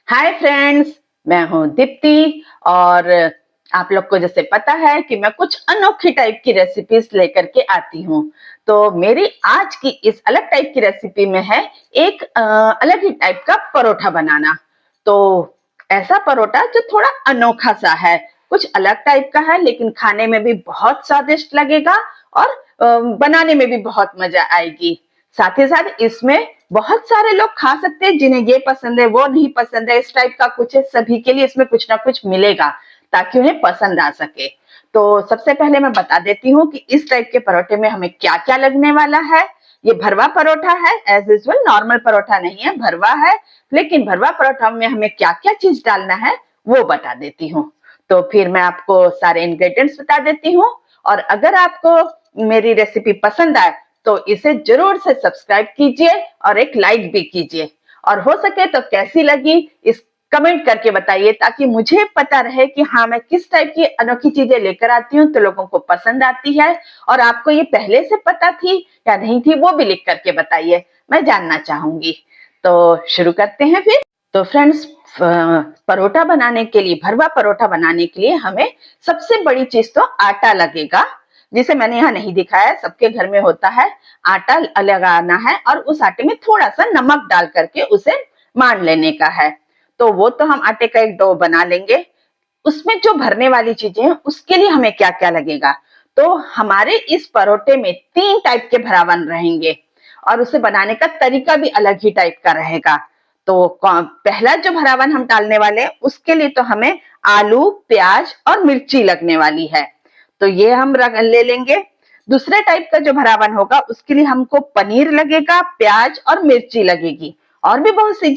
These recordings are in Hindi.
हाय फ्रेंड्स, मैं हूँ दीप्ति। और आप लोग को जैसे पता है कि मैं कुछ अनोखी टाइप की रेसिपीज लेकर के आती हूँ। तो मेरी आज की इस अलग टाइप की रेसिपी में है एक अलग ही टाइप का परोठा बनाना। तो ऐसा परोठा जो थोड़ा अनोखा सा है, कुछ अलग टाइप का है, लेकिन खाने में भी बहुत स्वादिष्ट लगेगा और बनाने में भी बहुत मजा आएगी। साथ ही साथ इसमें बहुत सारे लोग खा सकते हैं, जिन्हें ये पसंद है वो नहीं पसंद है, इस टाइप का कुछ है। सभी के लिए इसमें कुछ ना कुछ मिलेगा ताकि उन्हें पसंद आ सके। तो सबसे पहले मैं बता देती हूँ कि इस टाइप के परोठे में हमें क्या क्या लगने वाला है। ये भरवा परोठा है, एज यूजुअल नॉर्मल परोठा नहीं है, भरवा है। लेकिन भरवा परोठा में हमें क्या क्या चीज डालना है वो बता देती हूँ। तो फिर मैं आपको सारे इंग्रेडिएंट्स बता देती हूँ। और अगर आपको मेरी रेसिपी पसंद आए तो इसे जरूर से सब्सक्राइब कीजिए और एक लाइक भी कीजिए। और हो सके तो कैसी लगी इस कमेंट करके बताइए, ताकि मुझे पता रहे कि हाँ, मैं किस टाइप की अनोखी चीजें लेकर आती हूँ तो लोगों को पसंद आती है। और आपको ये पहले से पता थी या नहीं थी वो भी लिख करके बताइए, मैं जानना चाहूंगी। तो शुरू करते हैं फिर। तो फ्रेंड्स, परोठा बनाने के लिए, भरवा परोठा बनाने के लिए हमें सबसे बड़ी चीज तो आटा लगेगा, जिसे मैंने यहाँ नहीं दिखाया, सबके घर में होता है। आटा लगाना है और उस आटे में थोड़ा सा नमक डाल करके उसे मान लेने का है। तो वो तो हम आटे का एक डो बना लेंगे। उसमें जो भरने वाली चीजें हैं उसके लिए हमें क्या क्या लगेगा। तो हमारे इस परोठे में 3 टाइप के भरावन रहेंगे और उसे बनाने का तरीका भी अलग ही टाइप का रहेगा। तो पहला जो भरावन हम डालने वाले हैं उसके लिए तो हमें आलू, प्याज और मिर्ची लगने वाली है। तो ये हम ले लेंगे। दूसरे टाइप का जो भरावन होगा उसके लिए हमको पनीर लगेगा, प्याज और मिर्ची लगेगी, और भी बहुत सी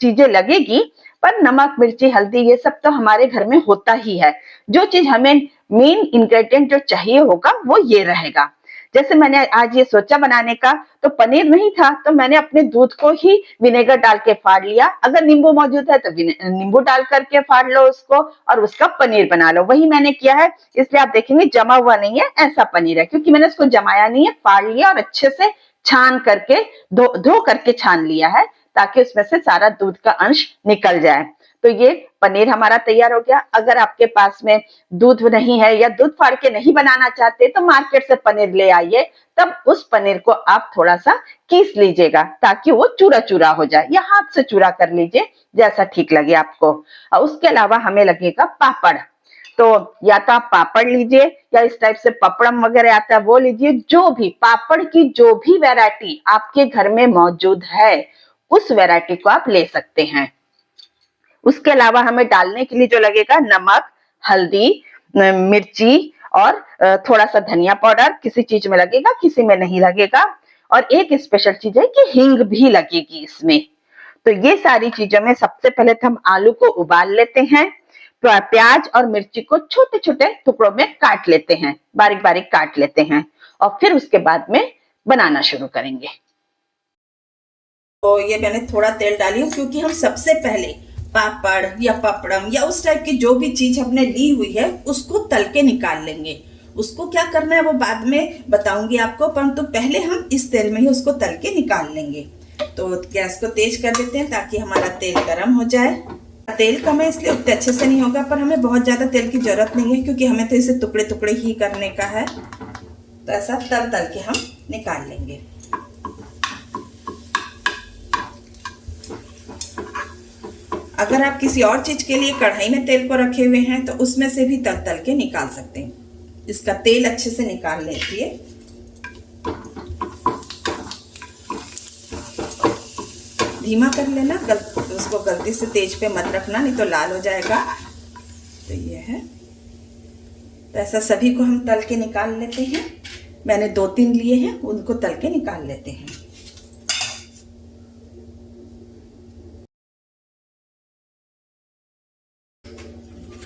चीजें लगेगी। पर नमक, मिर्ची, हल्दी ये सब तो हमारे घर में होता ही है। जो चीज हमें मेन इंग्रेडिएंट जो चाहिए होगा वो ये रहेगा। जैसे मैंने आज ये सोचा बनाने का, तो पनीर नहीं था तो मैंने अपने दूध को ही विनेगर डाल के फाड़ लिया। अगर नींबू मौजूद है तो नींबू डाल करके फाड़ लो उसको और उसका पनीर बना लो, वही मैंने किया है। इसलिए आप देखेंगे जमा हुआ नहीं है, ऐसा पनीर है, क्योंकि मैंने उसको जमाया नहीं है, फाड़ लिया और अच्छे से छान करके धो करके छान लिया है, ताकि उसमें से सारा दूध का अंश निकल जाए। तो ये पनीर हमारा तैयार हो गया। अगर आपके पास में दूध नहीं है या दूध फाड़ के नहीं बनाना चाहते तो मार्केट से पनीर ले आइए। तब उस पनीर को आप थोड़ा सा कीस लीजिएगा ताकि वो चूरा चूरा हो जाए, या हाथ से चूरा कर लीजिए, जैसा ठीक लगे आपको। और उसके अलावा हमें लगेगा पापड़। तो या तो आप पापड़ लीजिए या इस टाइप से पपड़म वगैरह आता है वो लीजिए। जो भी पापड़ की जो भी वैरायटी आपके घर में मौजूद है उस वैरायटी को आप ले सकते हैं। उसके अलावा हमें डालने के लिए जो लगेगा नमक, हल्दी, मिर्ची और थोड़ा सा धनिया पाउडर, किसी चीज में लगेगा किसी में नहीं लगेगा। और एक स्पेशल चीज है कि हींग भी लगेगी इसमें। तो ये सारी चीजों में सबसे पहले तो हम आलू को उबाल लेते हैं। प्याज और मिर्ची को छोटे छोटे टुकड़ों में काट लेते हैं, बारीक बारीक काट लेते हैं, और फिर उसके बाद में बनाना शुरू करेंगे। तो ये मैंने थोड़ा तेल डाली हूँ, क्योंकि हम सबसे पहले पापड़ या पपड़म या उस टाइप की जो भी चीज हमने ली हुई है उसको तल के निकाल लेंगे। उसको क्या करना है वो बाद में बताऊंगी आपको, परंतु पहले हम इस तेल में ही उसको तल के निकाल लेंगे। तो गैस को तेज कर देते हैं ताकि हमारा तेल गर्म हो जाए। तेल कम है इसलिए उतने अच्छे से नहीं होगा, पर हमें बहुत ज्यादा तेल की जरूरत नहीं है, क्योंकि हमें तो इसे टुकड़े टुकड़े ही करने का है। तो ऐसा तल तल के हम निकाल लेंगे। अगर आप किसी और चीज के लिए कढ़ाई में तेल को रखे हुए हैं तो उसमें से भी तल तल के निकाल सकते हैं। इसका तेल अच्छे से निकाल लीजिए। धीमा कर लेना, उसको गलती से तेज पे मत रखना, नहीं तो लाल हो जाएगा। तो ये है। तो ऐसा सभी को हम तल के निकाल लेते हैं। मैंने 2-3 लिए हैं, उनको तल के निकाल लेते हैं।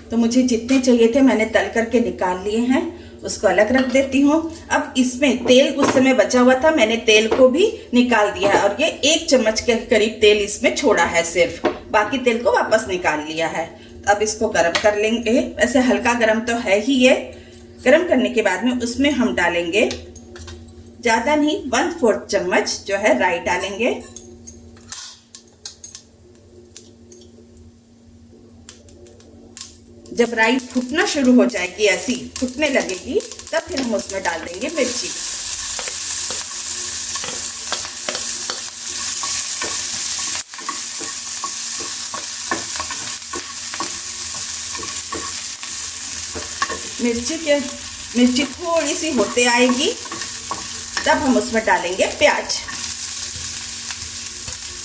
तो मुझे जितने चाहिए थे मैंने तल करके निकाल लिए हैं, उसको अलग रख देती हूँ। अब इसमें तेल उस समय बचा हुआ था, मैंने तेल को भी निकाल दिया है, और ये 1 चम्मच के करीब तेल इसमें छोड़ा है, सिर्फ बाकी तेल को वापस निकाल लिया है। अब इसको गर्म कर लेंगे। ऐसे हल्का गर्म तो है ही ये। गर्म करने के बाद में उसमें हम डालेंगे, ज्यादा नहीं, 1/4 चम्मच जो है राई डालेंगे। जब राई फूटना शुरू हो जाएगी, ऐसी फूटने लगेगी, तब फिर हम उसमें डाल देंगे मिर्ची। मिर्ची थोड़ी सी होते आएगी, तब हम उसमें डालेंगे प्याज।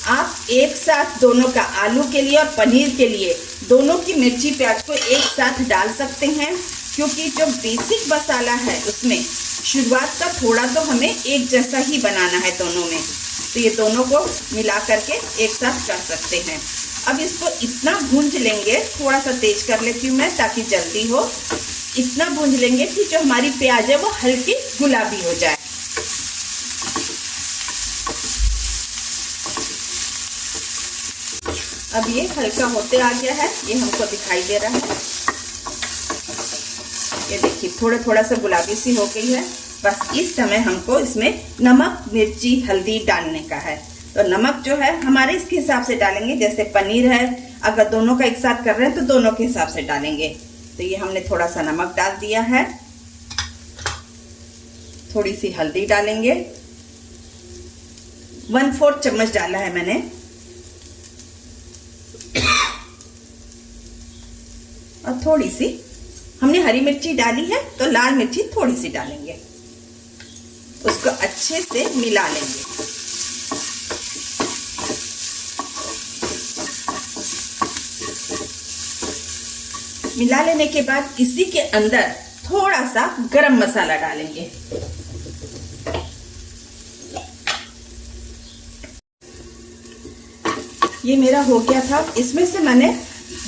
आप एक साथ दोनों का, आलू के लिए और पनीर के लिए, दोनों की मिर्ची प्याज को एक साथ डाल सकते हैं, क्योंकि जो बेसिक मसाला है उसमें शुरुआत का थोड़ा तो हमें एक जैसा ही बनाना है दोनों में, तो ये दोनों को मिला करके एक साथ कर सकते हैं। अब इसको इतना भूंज लेंगे, थोड़ा सा तेज कर लेती हूँ मैं ताकि जल्दी हो। इतना भूंज लेंगे कि जो हमारी प्याज है वो हल्की गुलाबी हो जाए। अब ये हल्का होते आ गया है, ये हमको दिखाई दे रहा है। ये देखिए थोड़ा सा गुलाबी सी हो गई है। बस इस समय हमको इसमें नमक, मिर्ची, हल्दी डालने का है। तो नमक जो है हमारे इसके हिसाब से डालेंगे, जैसे पनीर है, अगर दोनों का एक साथ कर रहे हैं तो दोनों के हिसाब से डालेंगे। तो ये हमने थोड़ा सा नमक डाल दिया है, थोड़ी सी हल्दी डालेंगे, 1/4 चम्मच डाला है मैंने, और थोड़ी सी हमने हरी मिर्ची डाली है तो लाल मिर्ची थोड़ी सी डालेंगे। उसको अच्छे से मिला लेंगे। मिला लेने के बाद इसी के अंदर थोड़ा सा गरम मसाला डालेंगे। ये मेरा हो गया था। इसमें से मैंने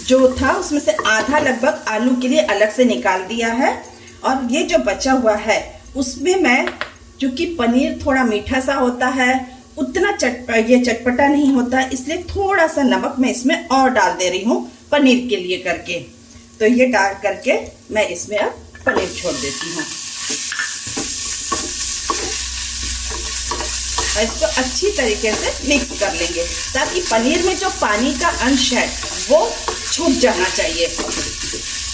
जो था उसमें से आधा लगभग आलू के लिए अलग से निकाल दिया है, और ये जो बचा हुआ है उसमें मैं, क्योंकि पनीर थोड़ा मीठा सा होता है, उतना ये चटपटा नहीं होता, इसलिए थोड़ा सा नमक मैं इसमें और डाल दे रही हूँ पनीर के लिए करके। तो ये डाल करके मैं इसमें अब पनीर छोड़ देती हूँ और इसको अच्छी तरीके से मिक्स कर लेंगे, ताकि पनीर में जो पानी का अंश है वो छूट जाना चाहिए।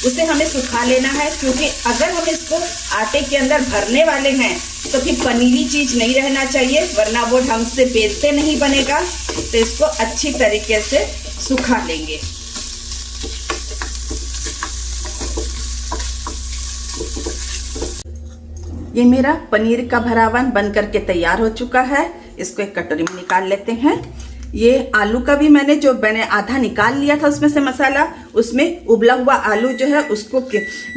उसे हमें सुखा लेना है, क्योंकि अगर हम इसको आटे के अंदर भरने वाले हैं तो फिर पनीरी चीज़ नहीं रहना चाहिए, वरना वो ढंग से बेलते नहीं बनेगा। तो इसको अच्छी तरीके से सुखा लेंगे। ये मेरा पनीर का भरावन बन करके तैयार हो चुका है। इसको एक कटोरी में निकाल लेते हैं। ये आलू का भी मैंने आधा निकाल लिया था उसमें से मसाला, उसमें उबला हुआ आलू जो है उसको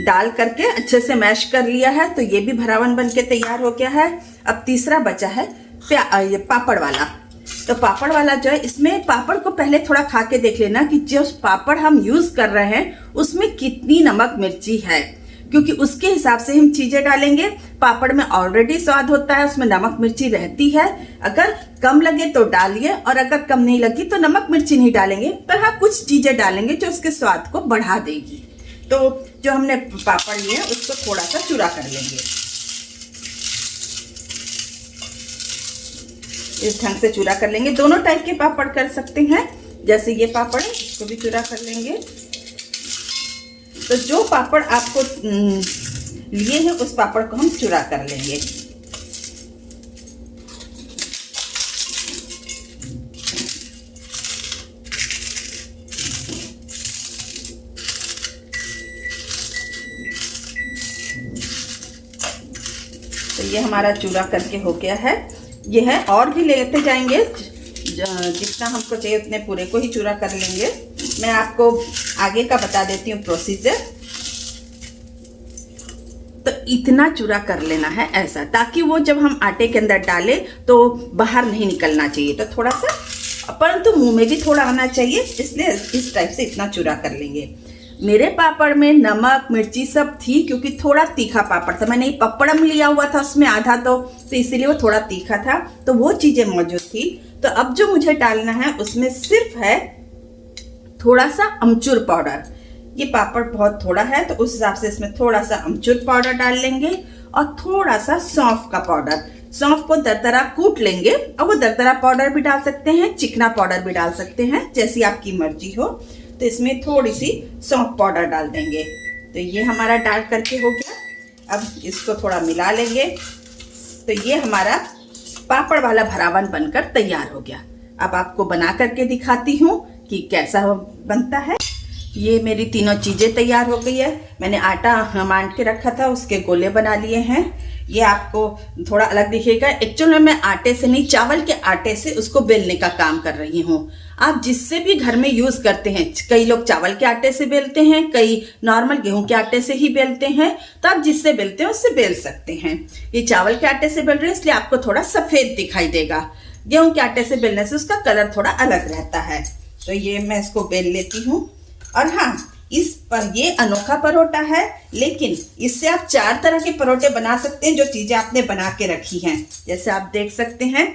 डाल करके अच्छे से मैश कर लिया है। तो ये भी भरावन बन के तैयार हो गया है। अब तीसरा बचा है ये पापड़ वाला। तो पापड़ वाला जो है, इसमें पापड़ को पहले थोड़ा खा के देख लेना कि जो पापड़ हम यूज कर रहे हैं उसमें कितनी नमक मिर्ची है, क्योंकि उसके हिसाब से हम चीजें डालेंगे। पापड़ में ऑलरेडी स्वाद होता है, उसमें नमक मिर्ची रहती है। अगर कम लगे तो डालिए, और अगर कम नहीं लगी तो नमक मिर्ची नहीं डालेंगे, पर हाँ कुछ चीजें डालेंगे जो उसके स्वाद को बढ़ा देगी। तो जो हमने पापड़ लिए हैं उसको थोड़ा सा चूरा कर लेंगे। इस ढंग से चूरा कर लेंगे। दोनों टाइप के पापड़ कर सकते हैं, जैसे ये पापड़ है इसको भी चूरा कर लेंगे। तो जो पापड़ आपको लिए हैं उस पापड़ को हम चूरा कर लेंगे। तो ये हमारा चूरा करके हो गया है। ये है, और भी लेते जाएंगे, जितना हमको चाहिए उतने पूरे को ही चूरा कर लेंगे। मैं आपको आगे का बता देती हूँ प्रोसीजर। तो इतना चूरा कर लेना है ऐसा, ताकि वो जब हम आटे के अंदर डालें तो बाहर नहीं निकलना चाहिए। तो थोड़ा सा, परंतु मुंह में भी थोड़ा आना चाहिए, इसलिए इस टाइप से इतना चूरा कर लेंगे। मेरे पापड़ में नमक मिर्ची सब थी, क्योंकि थोड़ा तीखा पापड़ था। मैंने पपड़म लिया हुआ था उसमें आधा, तो इसीलिए वो थोड़ा तीखा था, तो वो चीजें मौजूद थी। तो अब जो मुझे डालना है उसमें सिर्फ है थोड़ा सा अमचूर पाउडर। ये पापड़ बहुत थोड़ा है तो उस हिसाब से इसमें थोड़ा सा अमचूर पाउडर डाल लेंगे, और थोड़ा सा सौंफ का पाउडर। सौंफ को दरदरा कूट लेंगे, और वो दरदरा पाउडर भी डाल सकते हैं, चिकना पाउडर भी डाल सकते हैं, जैसी आपकी मर्जी हो। तो इसमें थोड़ी सी सौंफ पाउडर डाल देंगे। तो ये हमारा डाल करके हो गया। अब इसको थोड़ा मिला लेंगे। तो ये हमारा पापड़ वाला भरावन बनकर तैयार हो गया। अब आपको बना करके दिखाती हूँ कि कैसा बनता है। ये मेरी तीनों चीज़ें तैयार हो गई है। मैंने आटा मान के रखा था, उसके गोले बना लिए हैं। ये आपको थोड़ा अलग दिखेगा। एक्चुअल में मैं आटे से नहीं, चावल के आटे से उसको बेलने का काम कर रही हूँ। आप जिससे भी घर में यूज़ करते हैं, कई लोग चावल के आटे से बेलते हैं, कई नॉर्मल गेहूं के आटे से ही बेलते हैं। तो आप जिससे बेलते हैं उससे बेल सकते हैं। ये चावल के आटे से बेल रहे हैं इसलिए आपको थोड़ा सफ़ेद दिखाई देगा। गेहूं के आटे से बेलने से उसका कलर थोड़ा अलग रहता है। तो ये मैं इसको बेल लेती हूँ। और हाँ, इस पर ये अनोखा परोठा है, लेकिन इससे आप 4 तरह के परोठे बना सकते हैं जो चीज़ें आपने बना के रखी हैं। जैसे आप देख सकते हैं,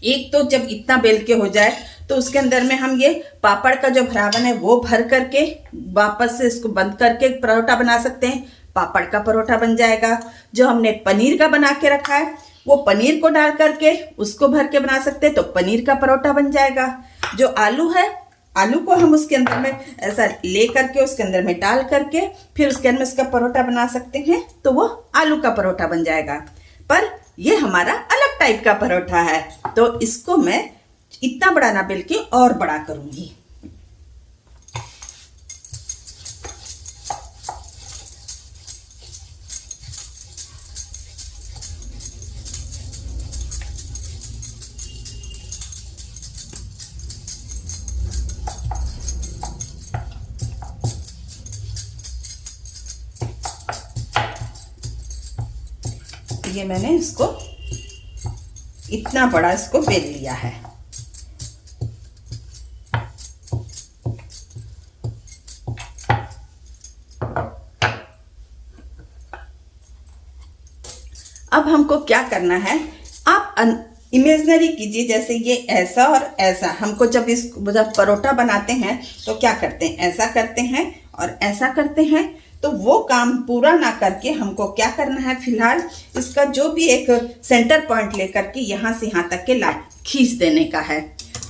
एक तो जब इतना बेल के हो जाए तो उसके अंदर में हम ये पापड़ का जो भरावन है वो भर करके वापस से इसको बंद करके परोठा बना सकते हैं। पापड़ का परोठा बन जाएगा। जो हमने पनीर का बना के रखा है वो पनीर को डाल करके उसको भर के बना सकते हैं, तो पनीर का परोठा बन जाएगा। जो आलू है, आलू को हम उसके अंदर में ऐसा ले करके उसके अंदर में डाल करके फिर उसके अंदर में इसका परोठा बना सकते हैं, तो वो आलू का परोठा बन जाएगा। पर ये हमारा अलग टाइप का परोठा है, तो इसको मैं इतना बड़ा ना बेल के और बड़ा करूंगी। ये मैंने इसको इतना बड़ा इसको बेल लिया है। अब हमको क्या करना है, आप इमेजिनरी कीजिए, जैसे ये ऐसा और ऐसा। हमको जब परोठा बनाते हैं तो क्या करते हैं, ऐसा करते हैं और ऐसा करते हैं। तो वो काम पूरा ना करके हमको क्या करना है, फिलहाल इसका जो भी एक सेंटर पॉइंट लेकर के यहाँ से यहाँ तक के लाइन खींच देने का है।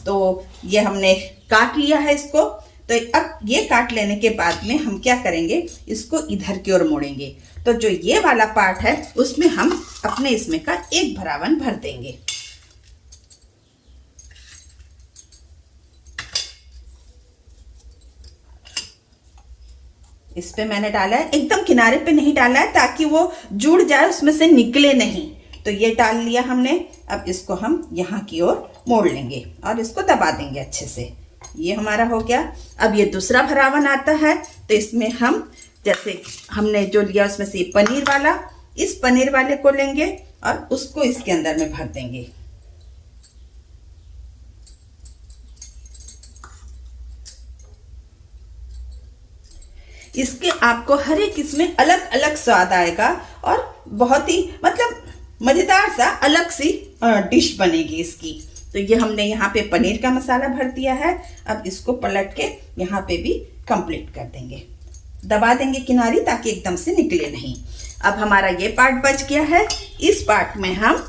तो ये हमने काट लिया है इसको। तो अब ये काट लेने के बाद में हम क्या करेंगे, इसको इधर की ओर मोड़ेंगे। तो जो ये वाला पार्ट है उसमें हम अपने इसमें का एक भरावन भर देंगे। इस पे मैंने डाला है, एकदम किनारे पे नहीं डाला है ताकि वो जुड़ जाए, उसमें से निकले नहीं। तो ये डाल लिया हमने। अब इसको हम यहाँ की ओर मोड़ लेंगे और इसको दबा देंगे अच्छे से। ये हमारा हो गया। अब ये दूसरा भरावन आता है, तो इसमें हम जैसे हमने जो लिया उसमें से पनीर वाला, इस पनीर वाले को लेंगे और उसको इसके अंदर में भर देंगे। इसके आपको हर एक इसमें अलग अलग स्वाद आएगा और बहुत ही मतलब मजेदार सा अलग सी डिश बनेगी इसकी। तो ये हमने यहाँ पे पनीर का मसाला भर दिया है। अब इसको पलट के यहाँ पे भी कंप्लीट कर देंगे, दबा देंगे किनारी ताकि एकदम से निकले नहीं। अब हमारा ये पार्ट बच गया है। इस पार्ट में हम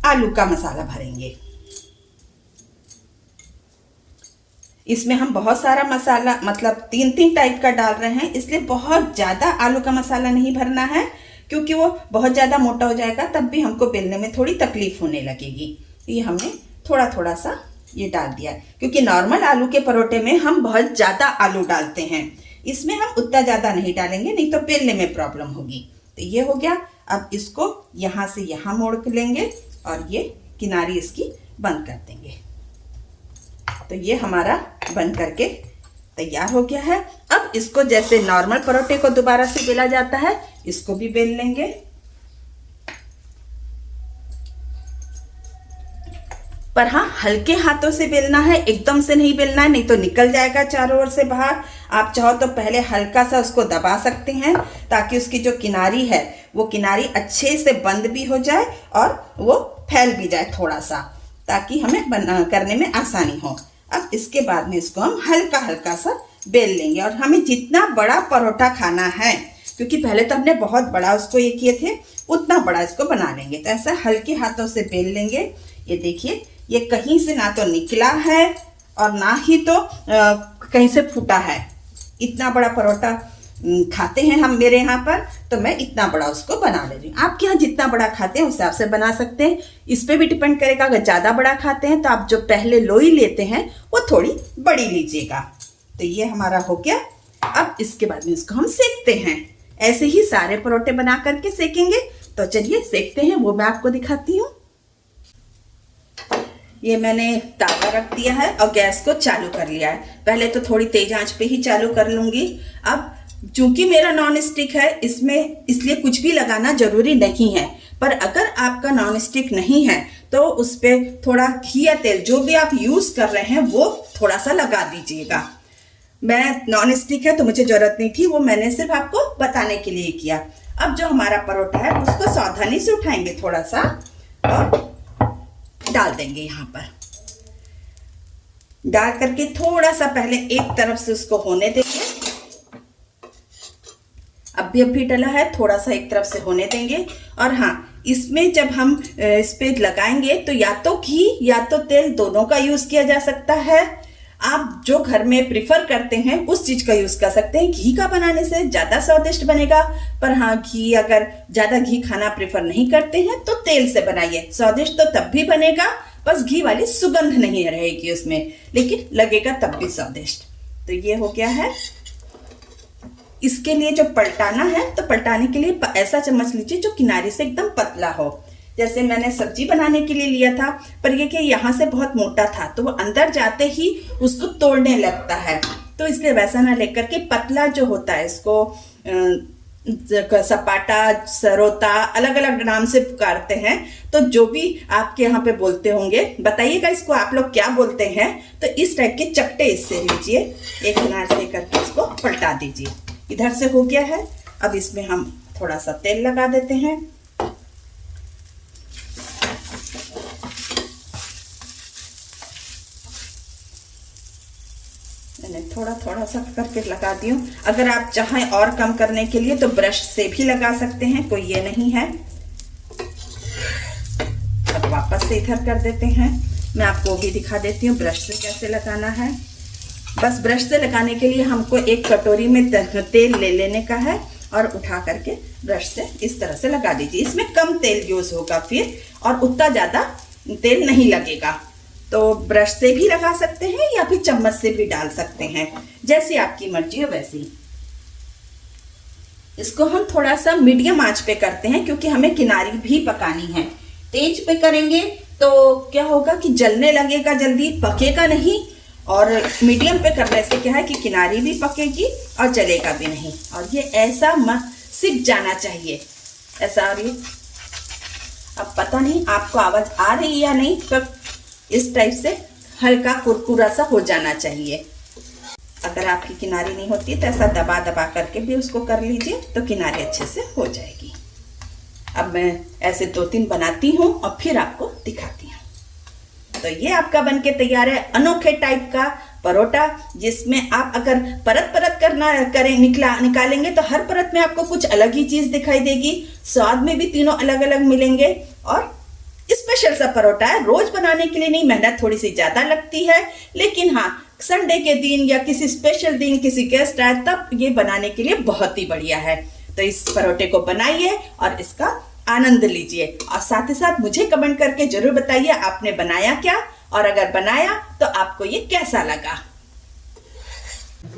आलू का मसाला भरेंगे। इसमें हम बहुत सारा मसाला मतलब 3 टाइप का डाल रहे हैं, इसलिए बहुत ज़्यादा आलू का मसाला नहीं भरना है, क्योंकि वो बहुत ज़्यादा मोटा हो जाएगा, तब भी हमको बेलने में थोड़ी तकलीफ होने लगेगी। ये हमने थोड़ा थोड़ा सा ये डाल दिया, क्योंकि नॉर्मल आलू के परोठे में हम बहुत ज़्यादा आलू डालते हैं, इसमें हम उतना ज़्यादा नहीं डालेंगे, नहीं तो बेलने में प्रॉब्लम होगी। तो ये हो गया। अब इसको यहाँ से यहाँ मोड़ के लेंगे और ये किनारी इसकी बंद कर देंगे। तो ये हमारा बन करके तैयार हो गया है। अब इसको जैसे नॉर्मल परोठे को दोबारा से बेला जाता है, इसको भी बेल लेंगे। पर हाँ, हल्के हाथों से बेलना है, एकदम से नहीं बेलना है, नहीं तो निकल जाएगा चारों ओर से बाहर। आप चाहो तो पहले हल्का सा उसको दबा सकते हैं ताकि उसकी जो किनारी है वो किनारी अच्छे से बंद भी हो जाए और वो फैल भी जाए थोड़ा सा, ताकि हमें करने में आसानी हो। अब इसके बाद में इसको हम हल्का हल्का सा बेल लेंगे और हमें जितना बड़ा परोठा खाना है, क्योंकि पहले तो हमने बहुत बड़ा उसको ये किए थे, उतना बड़ा इसको बना लेंगे। तो ऐसा हल्के हाथों से बेल लेंगे। ये देखिए, ये कहीं से ना तो निकला है और ना ही तो कहीं से फूटा है। इतना बड़ा परोठा खाते हैं हम मेरे यहाँ पर, तो मैं इतना बड़ा उसको बना ले रही हूँ। आपके यहाँ जितना बड़ा खाते हैं उस हिसाब से बना सकते हैं। इस पे भी डिपेंड करेगा, अगर ज़्यादा बड़ा खाते हैं तो आप जो पहले लोई लेते हैं वो थोड़ी बड़ी लीजिएगा। तो ये हमारा हो गया। अब इसके बाद में इसको हम सेकते हैं। ऐसे ही सारे परोठे बना करके सेकेंगे। तो चलिए सेकते हैं, वो मैं आपको दिखाती हूँ। ये मैंने तावा रख दिया है और गैस को चालू कर लिया है। पहले तो थोड़ी तेज आंच पे ही चालू कर लूंगी। अब चूंकि मेरा नॉन स्टिक है, इसमें इसलिए कुछ भी लगाना जरूरी नहीं है। पर अगर आपका नॉन स्टिक नहीं है तो उस पर थोड़ा घी या तेल जो भी आप यूज कर रहे हैं वो थोड़ा सा लगा दीजिएगा। मैं नॉन स्टिक है तो मुझे जरूरत नहीं थी, वो मैंने सिर्फ आपको बताने के लिए किया। अब जो हमारा परोठा है उसको सावधानी से उठाएंगे थोड़ा सा और डाल देंगे। यहाँ पर डाल करके थोड़ा सा पहले एक तरफ से उसको होने देंगे। अभी डला है, थोड़ा सा एक तरफ से होने देंगे। और हाँ, इसमें जब हम इस पे लगाएंगे तो या तो घी या तो तेल दोनों का यूज किया जा सकता है। आप जो घर में प्रिफर करते हैं उस चीज का यूज कर सकते हैं। घी का बनाने से ज्यादा स्वादिष्ट बनेगा। पर हाँ, घी अगर ज्यादा घी खाना प्रिफर नहीं करते हैं तो तेल से बनाइए, स्वादिष्ट तो तब भी बनेगा, बस घी वाली सुगंध नहीं रहेगी उसमें, लेकिन लगेगा तब भी स्वादिष्ट। तो ये हो गया है। इसके लिए जो पलटाना है, तो पलटाने के लिए ऐसा चम्मच लीजिए जो किनारे से एकदम पतला हो। जैसे मैंने सब्जी बनाने के लिए लिया था, पर ये कि यहाँ से बहुत मोटा था तो वो अंदर जाते ही उसको तोड़ने लगता है। तो इसलिए वैसा ना लेकर के पतला जो होता है, इसको सपाटा, सरोता, अलग अलग नाम से पुकारते हैं। तो जो भी आपके यहाँ पे बोलते होंगे बताइएगा इसको आप लोग क्या बोलते हैं। तो इस टाइप के चपटे इससे लीजिए, एक किनार से करके इसको पलटा दीजिए। इधर से हो गया है। अब इसमें हम थोड़ा सा तेल लगा देते हैं। मैंने थोड़ा थोड़ा सा करके लगा दी हूँ। अगर आप चाहें और कम करने के लिए तो ब्रश से भी लगा सकते हैं, कोई ये नहीं है। अब वापस से इधर कर देते हैं। मैं आपको भी दिखा देती हूँ ब्रश से कैसे लगाना है। बस ब्रश से लगाने के लिए हमको एक कटोरी में तेल ले लेने का है और उठा करके ब्रश से इस तरह से लगा दीजिए। इसमें कम तेल यूज होगा फिर, और उतना ज़्यादा तेल नहीं लगेगा। तो ब्रश से भी लगा सकते हैं या फिर चम्मच से भी डाल सकते हैं, जैसी आपकी मर्जी हो वैसी। इसको हम थोड़ा सा मीडियम आंच पे करते हैं क्योंकि हमें किनारी भी पकानी है। तेज पे करेंगे तो क्या होगा कि जलने लगेगा, जल्दी पकेगा नहीं। और मीडियम पे करने से क्या है कि किनारी भी पकेगी और जलेगा भी नहीं। और ये ऐसा सिक जाना चाहिए, ऐसा। और ये अब पता नहीं आपको आवाज आ रही या नहीं, पर इस टाइप से हल्का कुरकुरा सा हो जाना चाहिए। अगर आपकी किनारी नहीं होती तो ऐसा दबा दबा करके भी उसको कर लीजिए तो किनारी अच्छे से हो जाएगी। अब मैं ऐसे 2-3 बनाती हूँ और फिर आपको दिखाती हूँ। तो ये आपका बनके तैयार है अनोखे टाइप का परोठा, जिसमें आप अगर परत परत निकालेंगे तो हर परत में आपको कुछ अलग ही चीज दिखाई देगी। स्वाद में भी तीनों अलग अलग मिलेंगे। और स्पेशल सा परोठा है, रोज बनाने के लिए नहीं, मेहनत थोड़ी सी ज्यादा लगती है, लेकिन हाँ, संडे के दिन या किसी स्पेशल दिन किसी गेस्ट आए तब ये बनाने के लिए बहुत ही बढ़िया है। तो इस परोठे को बनाइए और इसका आनंद लीजिए। और साथ ही साथ मुझे कमेंट करके जरूर बताइए आपने बनाया क्या, और अगर बनाया तो आपको ये कैसा लगा।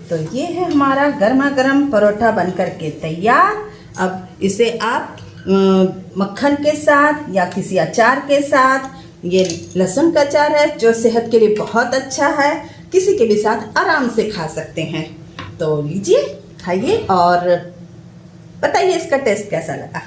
तो ये है हमारा गर्मा गर्म परोठा बनकर के तैयार। अब इसे आप मक्खन के साथ या किसी अचार के साथ, ये लहसुन का अचार है जो सेहत के लिए बहुत अच्छा है, किसी के भी साथ आराम से खा सकते हैं। तो लीजिए, खाइए और बताइए इसका टेस्ट कैसा लगा।